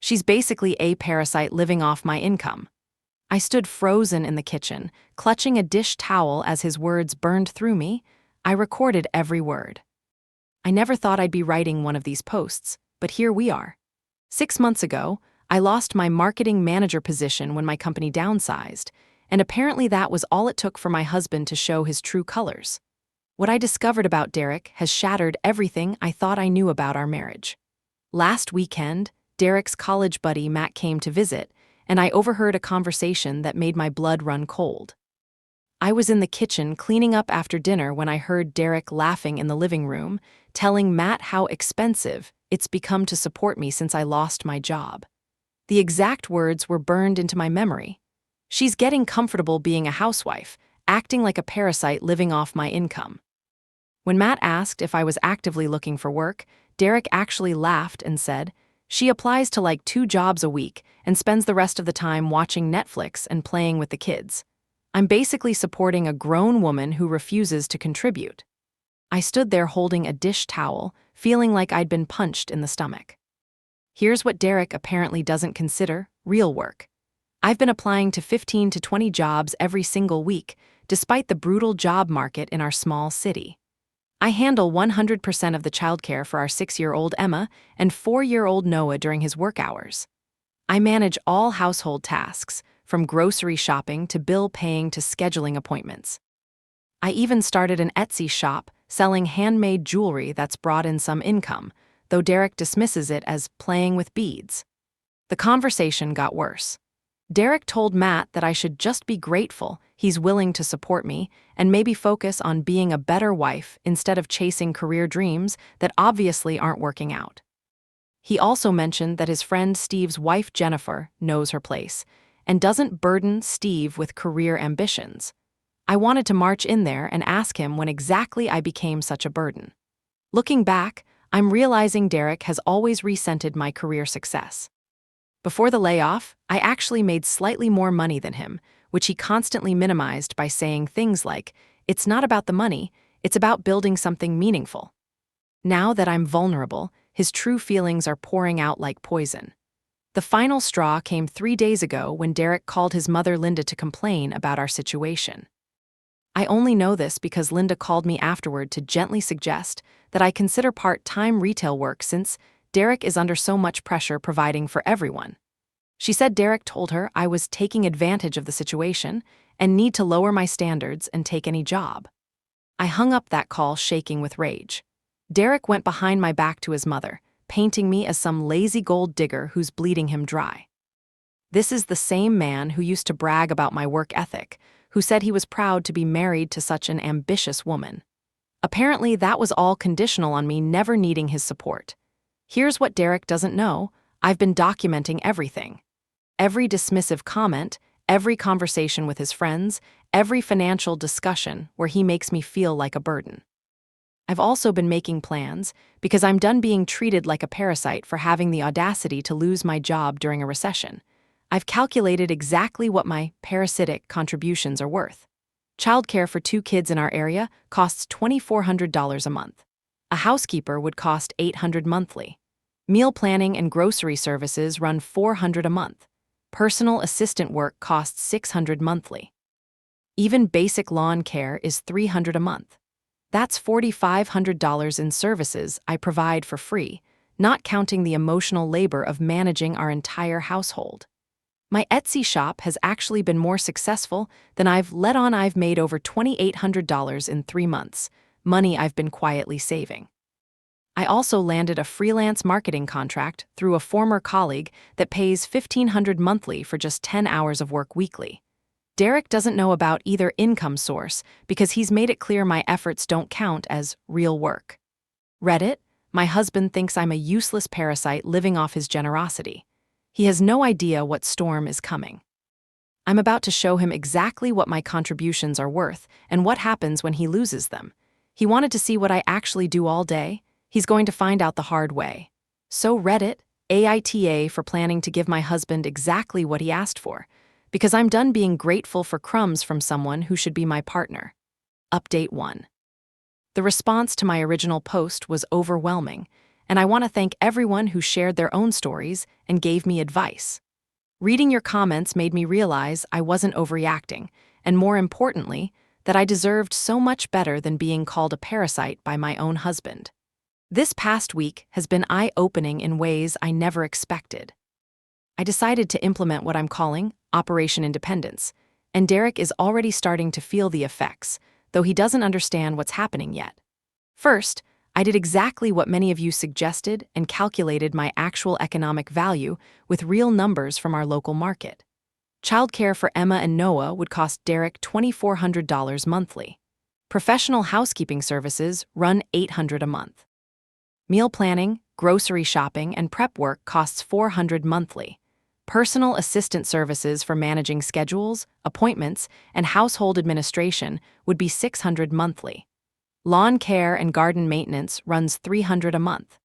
She's basically a parasite living off my income. I stood frozen in the kitchen, clutching a dish towel as his words burned through me. I recorded every word. I never thought I'd be writing one of these posts, but here we are. 6 months ago, I lost my marketing manager position when my company downsized, and apparently that was all it took for my husband to show his true colors. What I discovered about Derek has shattered everything I thought I knew about our marriage. Last weekend, Derek's college buddy Matt came to visit, and I overheard a conversation that made my blood run cold. I was in the kitchen cleaning up after dinner when I heard Derek laughing in the living room, telling Matt how expensive it's become to support me since I lost my job. The exact words were burned into my memory. She's getting comfortable being a housewife, acting like a parasite living off my income. When Matt asked if I was actively looking for work, Derek actually laughed and said, "She applies to like 2 jobs a week and spends the rest of the time watching Netflix and playing with the kids. I'm basically supporting a grown woman who refuses to contribute." I stood there holding a dish towel, feeling like I'd been punched in the stomach. Here's what Derek apparently doesn't consider real work. I've been applying to 15 to 20 jobs every single week, despite the brutal job market in our small city. I handle 100% of the childcare for our 6-year-old Emma and 4-year-old Noah during his work hours. I manage all household tasks, from grocery shopping to bill paying to scheduling appointments. I even started an Etsy shop selling handmade jewelry that's brought in some income, though Derek dismisses it as playing with beads. The conversation got worse. Derek told Matt that I should just be grateful he's willing to support me and maybe focus on being a better wife instead of chasing career dreams that obviously aren't working out. He also mentioned that his friend Steve's wife Jennifer knows her place and doesn't burden Steve with career ambitions. I wanted to march in there and ask him when exactly I became such a burden. Looking back, I'm realizing Derek has always resented my career success. Before the layoff, I actually made slightly more money than him, which he constantly minimized by saying things like, "It's not about the money, it's about building something meaningful." Now that I'm vulnerable, his true feelings are pouring out like poison. The final straw came 3 days ago when Derek called his mother Linda to complain about our situation. I only know this because Linda called me afterward to gently suggest that I consider part-time retail work since Derek is under so much pressure providing for everyone. She said Derek told her I was taking advantage of the situation and need to lower my standards and take any job. I hung up that call shaking with rage. Derek went behind my back to his mother, painting me as some lazy gold digger who's bleeding him dry. This is the same man who used to brag about my work ethic, who said he was proud to be married to such an ambitious woman. Apparently, that was all conditional on me never needing his support. Here's what Derek doesn't know: I've been documenting everything. Every dismissive comment, every conversation with his friends, every financial discussion where he makes me feel like a burden. I've also been making plans because I'm done being treated like a parasite for having the audacity to lose my job during a recession. I've calculated exactly what my parasitic contributions are worth. Childcare for 2 kids in our area costs $2,400 a month. A housekeeper would cost $800 monthly. Meal planning and grocery services run $400 a month. Personal assistant work costs $600 monthly. Even basic lawn care is $300 a month. That's $4,500 in services I provide for free, not counting the emotional labor of managing our entire household. My Etsy shop has actually been more successful than I've let on. I've made over $2,800 in 3 months, money I've been quietly saving. I also landed a freelance marketing contract through a former colleague that pays $1,500 monthly for just 10 hours of work weekly. Derek doesn't know about either income source because he's made it clear my efforts don't count as real work. Reddit, my husband thinks I'm a useless parasite living off his generosity. He has no idea what storm is coming. I'm about to show him exactly what my contributions are worth and what happens when he loses them. He wanted to see what I actually do all day. He's going to find out the hard way. So Reddit, AITA for planning to give my husband exactly what he asked for, because I'm done being grateful for crumbs from someone who should be my partner. Update 1. The response to my original post was overwhelming, and I want to thank everyone who shared their own stories and gave me advice. Reading your comments made me realize I wasn't overreacting, and more importantly, that I deserved so much better than being called a parasite by my own husband. This past week has been eye-opening in ways I never expected. I decided to implement what I'm calling Operation Independence, and Derek is already starting to feel the effects, though he doesn't understand what's happening yet. First, I did exactly what many of you suggested and calculated my actual economic value with real numbers from our local market. Childcare for Emma and Noah would cost Derek $2,400 monthly. Professional housekeeping services run $800 a month. Meal planning, grocery shopping, and prep work costs $400 monthly. Personal assistant services for managing schedules, appointments, and household administration would be $600 monthly. Lawn care and garden maintenance runs $300 a month.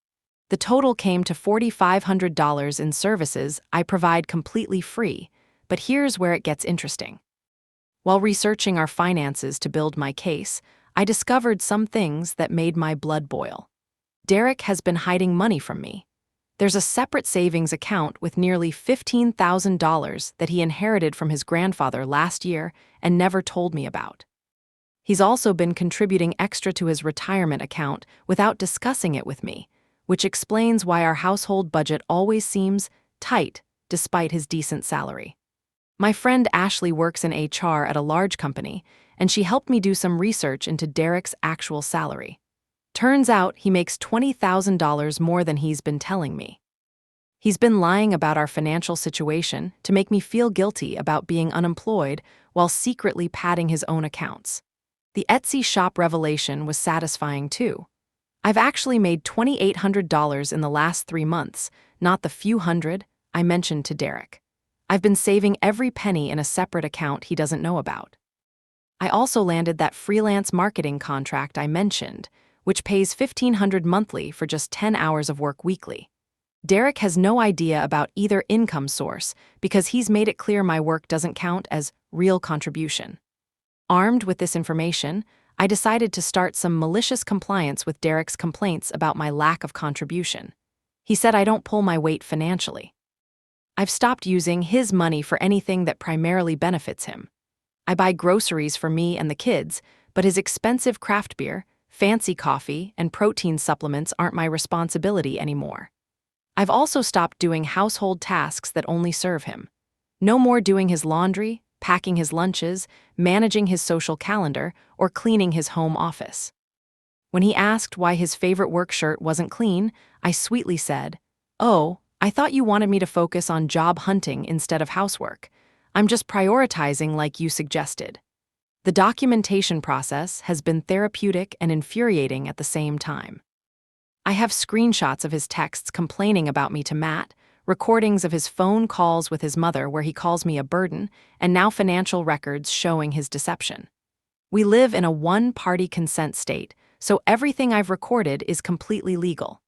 The total came to $4,500 in services I provide completely free, but here's where it gets interesting. While researching our finances to build my case, I discovered some things that made my blood boil. Derek has been hiding money from me. There's a separate savings account with nearly $15,000 that he inherited from his grandfather last year and never told me about. He's also been contributing extra to his retirement account without discussing it with me, which explains why our household budget always seems tight despite his decent salary. My friend Ashley works in HR at a large company, and she helped me do some research into Derek's actual salary. Turns out he makes $20,000 more than he's been telling me. He's been lying about our financial situation to make me feel guilty about being unemployed while secretly padding his own accounts. The Etsy shop revelation was satisfying too. I've actually made $2,800 in the last 3 months, not the few hundred I mentioned to Derek. I've been saving every penny in a separate account he doesn't know about. I also landed that freelance marketing contract I mentioned, which pays $1,500 monthly for just 10 hours of work weekly. Derek has no idea about either income source because he's made it clear my work doesn't count as real contribution. Armed with this information, I decided to start some malicious compliance with Derek's complaints about my lack of contribution. He said I don't pull my weight financially. I've stopped using his money for anything that primarily benefits him. I buy groceries for me and the kids, but his expensive craft beer, fancy coffee, and protein supplements aren't my responsibility anymore. I've also stopped doing household tasks that only serve him. No more doing his laundry, packing his lunches, managing his social calendar, or cleaning his home office. When he asked why his favorite work shirt wasn't clean, I sweetly said, "Oh, I thought you wanted me to focus on job hunting instead of housework. I'm just prioritizing like you suggested." The documentation process has been therapeutic and infuriating at the same time. I have screenshots of his texts complaining about me to Matt, recordings of his phone calls with his mother where he calls me a burden, and now financial records showing his deception. We live in a one-party consent state, so everything I've recorded is completely legal.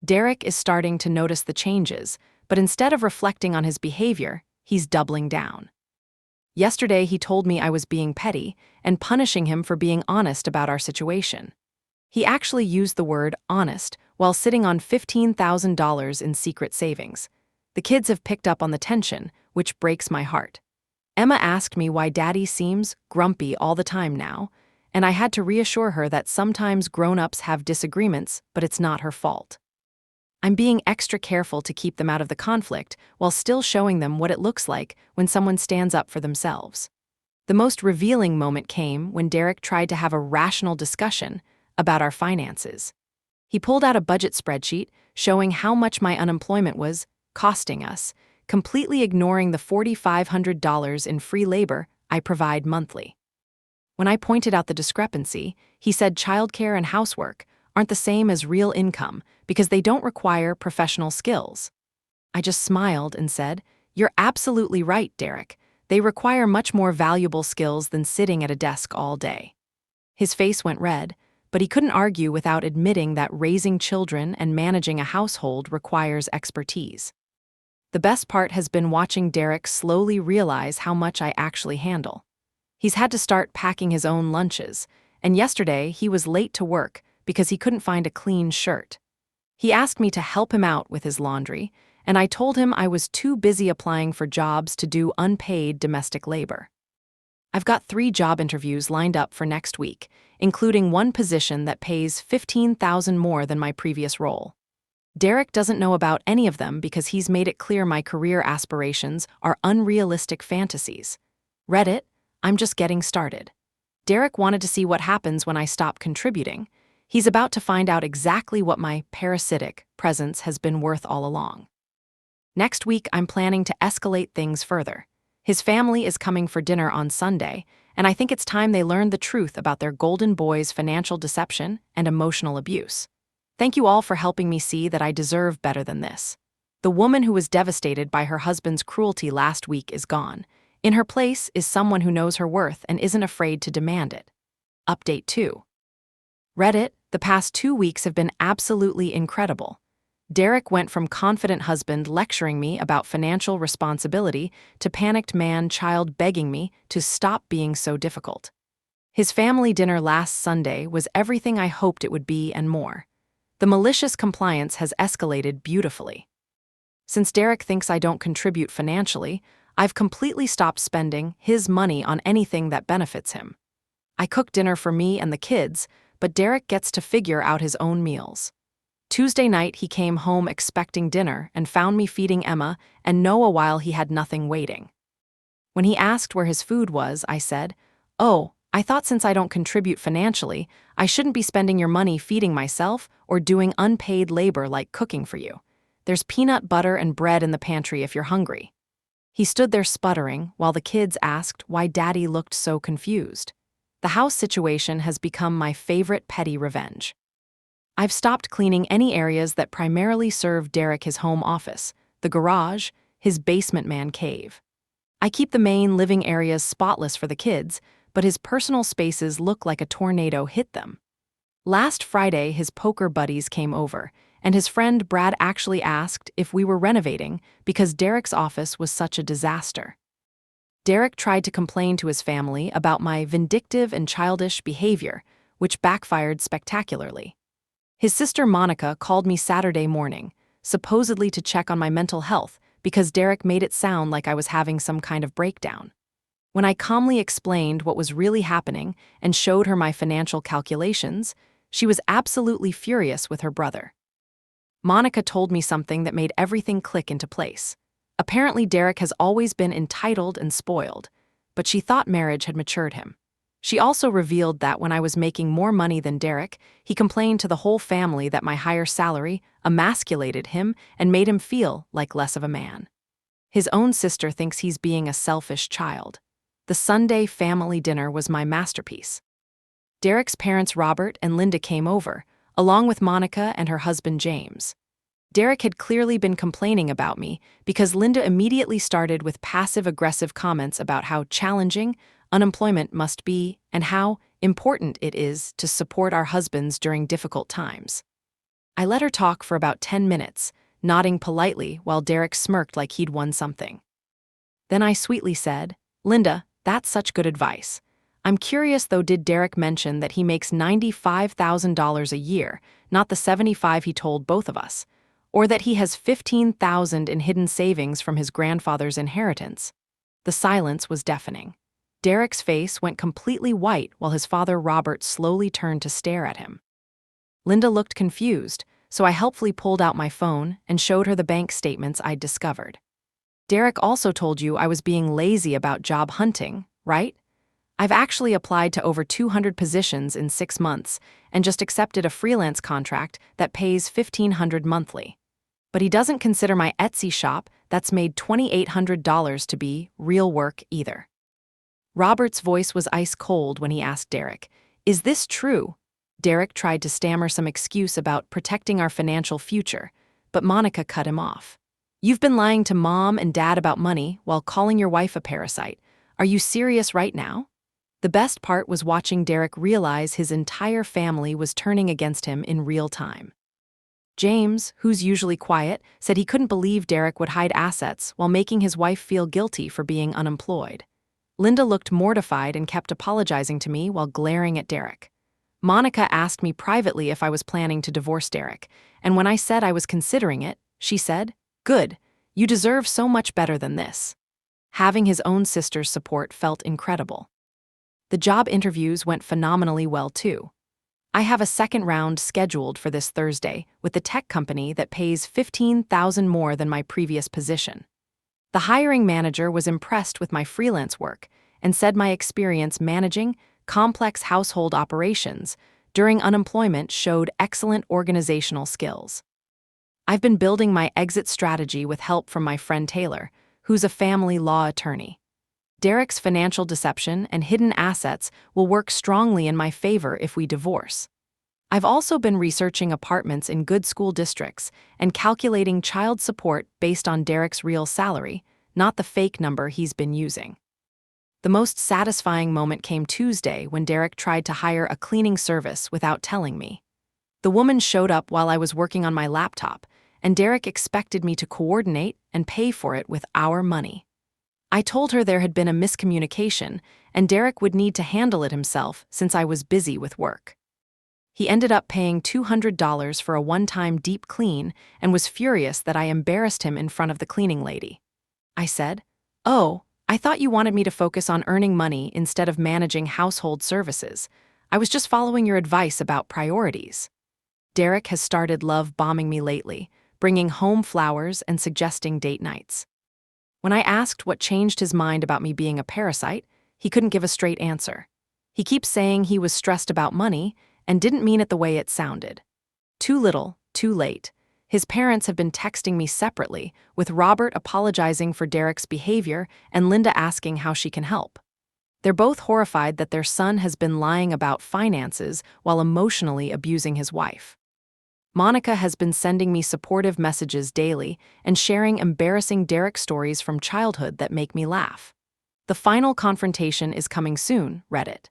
Derek is starting to notice the changes, but instead of reflecting on his behavior, he's doubling down. Yesterday, he told me I was being petty and punishing him for being honest about our situation. He actually used the word honest while sitting on $15,000 in secret savings. The kids have picked up on the tension, which breaks my heart. Emma asked me why Daddy seems grumpy all the time now, and I had to reassure her that sometimes grown-ups have disagreements, but it's not her fault. I'm being extra careful to keep them out of the conflict while still showing them what it looks like when someone stands up for themselves. The most revealing moment came when Derek tried to have a rational discussion about our finances. He pulled out a budget spreadsheet showing how much my unemployment was costing us, completely ignoring the $4,500 in free labor I provide monthly. When I pointed out the discrepancy, he said childcare and housework aren't the same as real income because they don't require professional skills. I just smiled and said, "You're absolutely right, Derek. They require much more valuable skills than sitting at a desk all day." His face went red, but he couldn't argue without admitting that raising children and managing a household requires expertise. The best part has been watching Derek slowly realize how much I actually handle. He's had to start packing his own lunches, and yesterday he was late to work because he couldn't find a clean shirt. He asked me to help him out with his laundry, and I told him I was too busy applying for jobs to do unpaid domestic labor. I've got 3 job interviews lined up for next week, including one position that pays $15,000 more than my previous role. Derek doesn't know about any of them because he's made it clear my career aspirations are unrealistic fantasies. Reddit, I'm just getting started. Derek wanted to see what happens when I stop contributing. He's about to find out exactly what my parasitic presence has been worth all along. Next week, I'm planning to escalate things further. His family is coming for dinner on Sunday, and I think it's time they learned the truth about their golden boy's financial deception and emotional abuse. Thank you all for helping me see that I deserve better than this. The woman who was devastated by her husband's cruelty last week is gone. In her place is someone who knows her worth and isn't afraid to demand it. Update 2. Reddit, the past 2 weeks have been absolutely incredible. Derek went from confident husband lecturing me about financial responsibility to panicked man-child begging me to stop being so difficult. His family dinner last Sunday was everything I hoped it would be and more. The malicious compliance has escalated beautifully. Since Derek thinks I don't contribute financially, I've completely stopped spending his money on anything that benefits him. I cook dinner for me and the kids, but Derek gets to figure out his own meals. Tuesday night, he came home expecting dinner and found me feeding Emma and Noah while he had nothing waiting. When he asked where his food was, I said, "Oh, I thought since I don't contribute financially, I shouldn't be spending your money feeding myself or doing unpaid labor like cooking for you. There's peanut butter and bread in the pantry if you're hungry." He stood there sputtering while the kids asked why Daddy looked so confused. The house situation has become my favorite petty revenge. I've stopped cleaning any areas that primarily serve Derek his home office, the garage, his basement man cave. I keep the main living areas spotless for the kids, but his personal spaces look like a tornado hit them. Last Friday, his poker buddies came over, and his friend Brad actually asked if we were renovating because Derek's office was such a disaster. Derek tried to complain to his family about my vindictive and childish behavior, which backfired spectacularly. His sister Monica called me Saturday morning, supposedly to check on my mental health because Derek made it sound like I was having some kind of breakdown. When I calmly explained what was really happening and showed her my financial calculations, she was absolutely furious with her brother. Monica told me something that made everything click into place. Apparently, Derek has always been entitled and spoiled, but she thought marriage had matured him. She also revealed that when I was making more money than Derek, he complained to the whole family that my higher salary emasculated him and made him feel like less of a man. His own sister thinks he's being a selfish child. The Sunday family dinner was my masterpiece. Derek's parents Robert and Linda came over, along with Monica and her husband James. Derek had clearly been complaining about me because Linda immediately started with passive-aggressive comments about how challenging unemployment must be and how important it is to support our husbands during difficult times. I let her talk for about 10 minutes, nodding politely while Derek smirked like he'd won something. Then I sweetly said, "Linda, that's such good advice. I'm curious though, did Derek mention that he makes $95,000 a year, not the $75,000 he told both of us, or that he has $15,000 in hidden savings from his grandfather's inheritance?" The silence was deafening. Derek's face went completely white while his father Robert slowly turned to stare at him. Linda looked confused, so I helpfully pulled out my phone and showed her the bank statements I'd discovered. "Derek also told you I was being lazy about job hunting, right? I've actually applied to over 200 positions in 6 months and just accepted a freelance contract that pays $1,500 monthly. But he doesn't consider my Etsy shop that's made $2,800 to be real work either." Robert's voice was ice cold when he asked Derek, "Is this true?" Derek tried to stammer some excuse about protecting our financial future, but Monica cut him off. "You've been lying to Mom and Dad about money while calling your wife a parasite. Are you serious right now?" The best part was watching Derek realize his entire family was turning against him in real time. James, who's usually quiet, said he couldn't believe Derek would hide assets while making his wife feel guilty for being unemployed. Linda looked mortified and kept apologizing to me while glaring at Derek. Monica asked me privately if I was planning to divorce Derek, and when I said I was considering it, she said, "Good, you deserve so much better than this." Having his own sister's support felt incredible. The job interviews went phenomenally well too. I have a second round scheduled for this Thursday with the tech company that pays $15,000 more than my previous position. The hiring manager was impressed with my freelance work and said my experience managing complex household operations during unemployment showed excellent organizational skills. I've been building my exit strategy with help from my friend Taylor, who's a family law attorney. Derek's financial deception and hidden assets will work strongly in my favor if we divorce. I've also been researching apartments in good school districts and calculating child support based on Derek's real salary, not the fake number he's been using. The most satisfying moment came Tuesday when Derek tried to hire a cleaning service without telling me. The woman showed up while I was working on my laptop, and Derek expected me to coordinate and pay for it with our money. I told her there had been a miscommunication, and Derek would need to handle it himself since I was busy with work. He ended up paying $200 for a one-time deep clean and was furious that I embarrassed him in front of the cleaning lady. I said, "Oh, I thought you wanted me to focus on earning money instead of managing household services. I was just following your advice about priorities." Derek has started love bombing me lately, bringing home flowers and suggesting date nights. When I asked what changed his mind about me being a parasite, he couldn't give a straight answer. He keeps saying he was stressed about money and didn't mean it the way it sounded. Too little, too late. His parents have been texting me separately, with Robert apologizing for Derek's behavior and Linda asking how she can help. They're both horrified that their son has been lying about finances while emotionally abusing his wife. Monica has been sending me supportive messages daily and sharing embarrassing Derek stories from childhood that make me laugh. The final confrontation is coming soon, Reddit.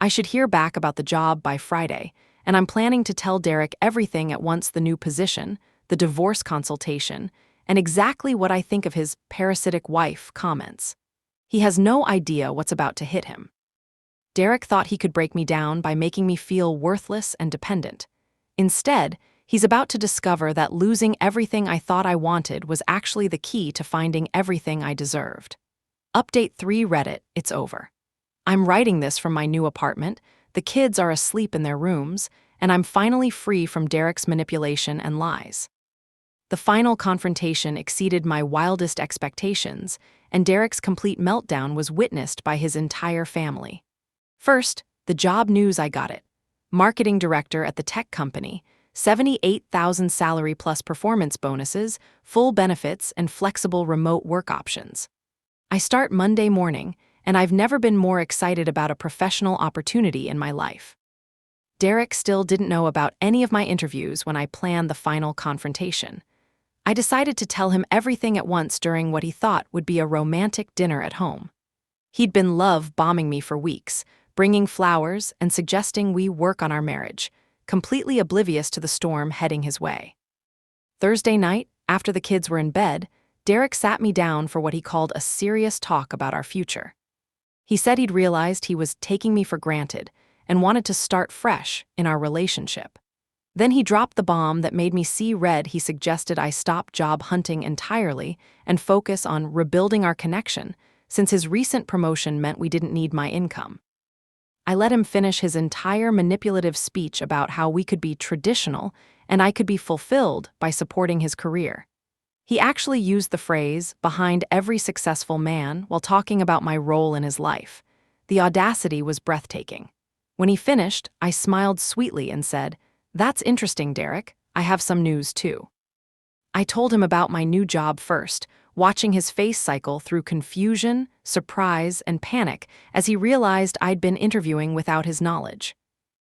I should hear back about the job by Friday, and I'm planning to tell Derek everything at once: the new position, the divorce consultation, and exactly what I think of his parasitic wife comments. He has no idea what's about to hit him. Derek thought he could break me down by making me feel worthless and dependent. Instead, he's about to discover that losing everything I thought I wanted was actually the key to finding everything I deserved. Update 3 Reddit, it's over. I'm writing this from my new apartment, the kids are asleep in their rooms, and I'm finally free from Derek's manipulation and lies. The final confrontation exceeded my wildest expectations, and Derek's complete meltdown was witnessed by his entire family. First, the job news: I got it. Marketing director at the tech company, $78,000 salary plus performance bonuses, full benefits, and flexible remote work options. I start Monday morning, and I've never been more excited about a professional opportunity in my life. Derek still didn't know about any of my interviews when I planned the final confrontation. I decided to tell him everything at once during what he thought would be a romantic dinner at home. He'd been love bombing me for weeks, bringing flowers and suggesting we work on our marriage, completely oblivious to the storm heading his way. Thursday night, after the kids were in bed, Derek sat me down for what he called a serious talk about our future. He said he'd realized he was taking me for granted and wanted to start fresh in our relationship. Then he dropped the bomb that made me see red. He suggested I stop job hunting entirely and focus on rebuilding our connection, since his recent promotion meant we didn't need my income. I let him finish his entire manipulative speech about how we could be traditional and I could be fulfilled by supporting his career. He actually used the phrase, "behind every successful man," while talking about my role in his life. The audacity was breathtaking. When he finished, I smiled sweetly and said, "That's interesting, Derek. I have some news too." I told him about my new job first, watching his face cycle through confusion, surprise, and panic as he realized I'd been interviewing without his knowledge.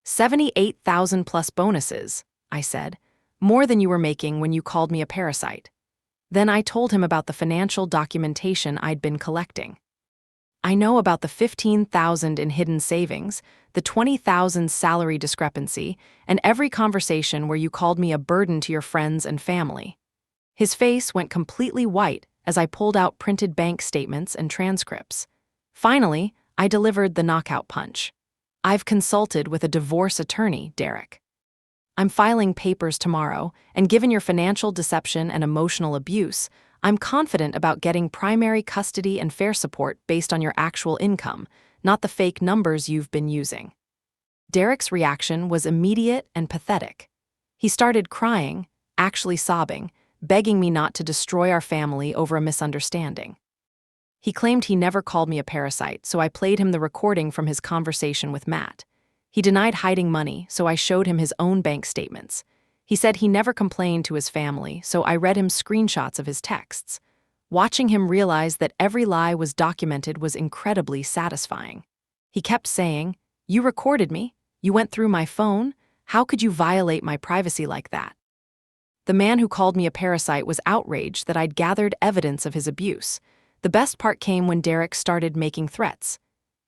$78,000 plus bonuses, I said, more than you were making when you called me a parasite. Then I told him about the financial documentation I'd been collecting. I know about the $15,000 in hidden savings, the $20,000 salary discrepancy, and every conversation where you called me a burden to your friends and family. His face went completely white as I pulled out printed bank statements and transcripts. Finally, I delivered the knockout punch. I've consulted with a divorce attorney, Derek. I'm filing papers tomorrow, and given your financial deception and emotional abuse, I'm confident about getting primary custody and fair support based on your actual income, not the fake numbers you've been using. Derek's reaction was immediate and pathetic. He started crying, actually sobbing, begging me not to destroy our family over a misunderstanding. He claimed he never called me a parasite, so I played him the recording from his conversation with Matt. He denied hiding money, so I showed him his own bank statements. He said he never complained to his family, so I read him screenshots of his texts. Watching him realize that every lie was documented was incredibly satisfying. He kept saying, "You recorded me? You went through my phone? How could you violate my privacy like that?" The man who called me a parasite was outraged that I'd gathered evidence of his abuse. The best part came when Derek started making threats.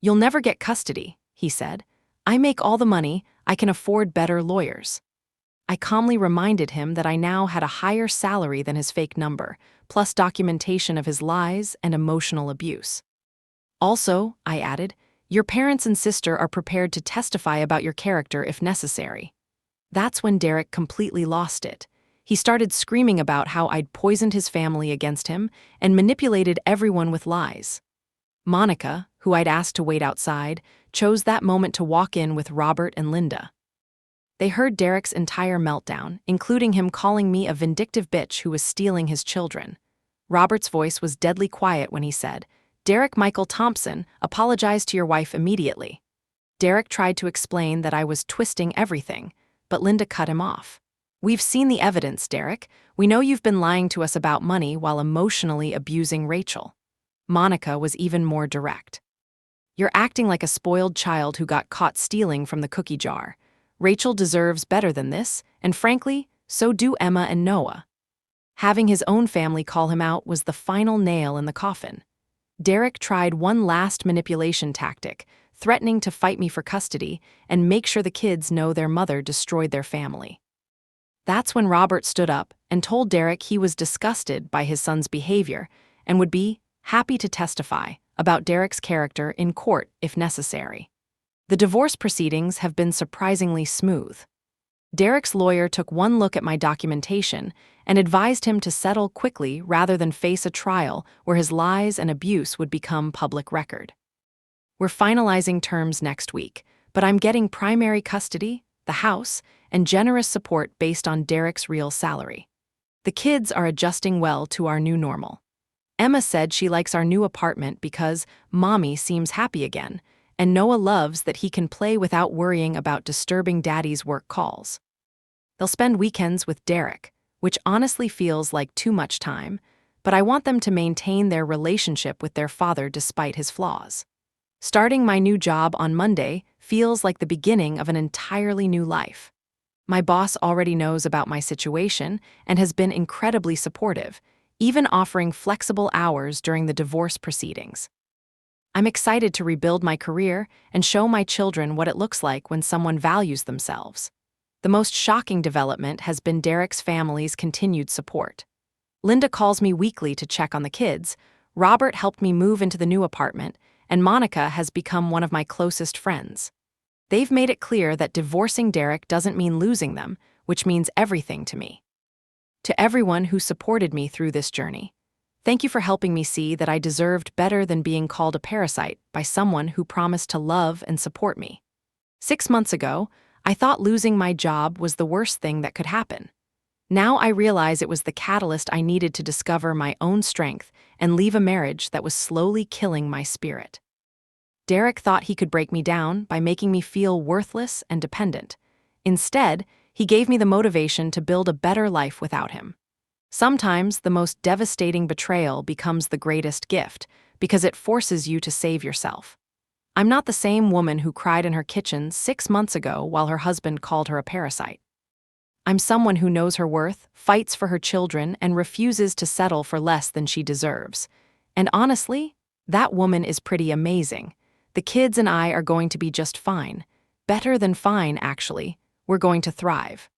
"You'll never get custody," he said. "I make all the money, I can afford better lawyers." I calmly reminded him that I now had a higher salary than his fake number, plus documentation of his lies and emotional abuse. "Also," I added, "your parents and sister are prepared to testify about your character if necessary." That's when Derek completely lost it. He started screaming about how I'd poisoned his family against him and manipulated everyone with lies. Monica, who I'd asked to wait outside, chose that moment to walk in with Robert and Linda. They heard Derek's entire meltdown, including him calling me a vindictive bitch who was stealing his children. Robert's voice was deadly quiet when he said, "Derek Michael Thompson, apologize to your wife immediately." Derek tried to explain that I was twisting everything, but Linda cut him off. "We've seen the evidence, Derek. We know you've been lying to us about money while emotionally abusing Rachel." Monica was even more direct. "You're acting like a spoiled child who got caught stealing from the cookie jar. Rachel deserves better than this, and frankly, so do Emma and Noah." Having his own family call him out was the final nail in the coffin. Derek tried one last manipulation tactic, threatening to fight me for custody and make sure the kids know their mother destroyed their family. That's when Robert stood up and told Derek he was disgusted by his son's behavior and would be happy to testify about Derek's character in court if necessary. The divorce proceedings have been surprisingly smooth. Derek's lawyer took one look at my documentation and advised him to settle quickly rather than face a trial where his lies and abuse would become public record. We're finalizing terms next week, but I'm getting primary custody, the house, and generous support based on Derek's real salary. The kids are adjusting well to our new normal. Emma said she likes our new apartment because Mommy seems happy again, and Noah loves that he can play without worrying about disturbing Daddy's work calls. They'll spend weekends with Derek, which honestly feels like too much time, but I want them to maintain their relationship with their father despite his flaws. Starting my new job on Monday feels like the beginning of an entirely new life. My boss already knows about my situation and has been incredibly supportive, even offering flexible hours during the divorce proceedings. I'm excited to rebuild my career and show my children what it looks like when someone values themselves. The most shocking development has been Derek's family's continued support. Linda calls me weekly to check on the kids, Robert helped me move into the new apartment, and Monica has become one of my closest friends. They've made it clear that divorcing Derek doesn't mean losing them, which means everything to me. To everyone who supported me through this journey, thank you for helping me see that I deserved better than being called a parasite by someone who promised to love and support me. 6 months ago, I thought losing my job was the worst thing that could happen. Now I realize it was the catalyst I needed to discover my own strength and leave a marriage that was slowly killing my spirit. Derek thought he could break me down by making me feel worthless and dependent. Instead, he gave me the motivation to build a better life without him. Sometimes the most devastating betrayal becomes the greatest gift because it forces you to save yourself. I'm not the same woman who cried in her kitchen 6 months ago while her husband called her a parasite. I'm someone who knows her worth, fights for her children, and refuses to settle for less than she deserves. And honestly, that woman is pretty amazing. The kids and I are going to be just fine. Better than fine, actually. We're going to thrive.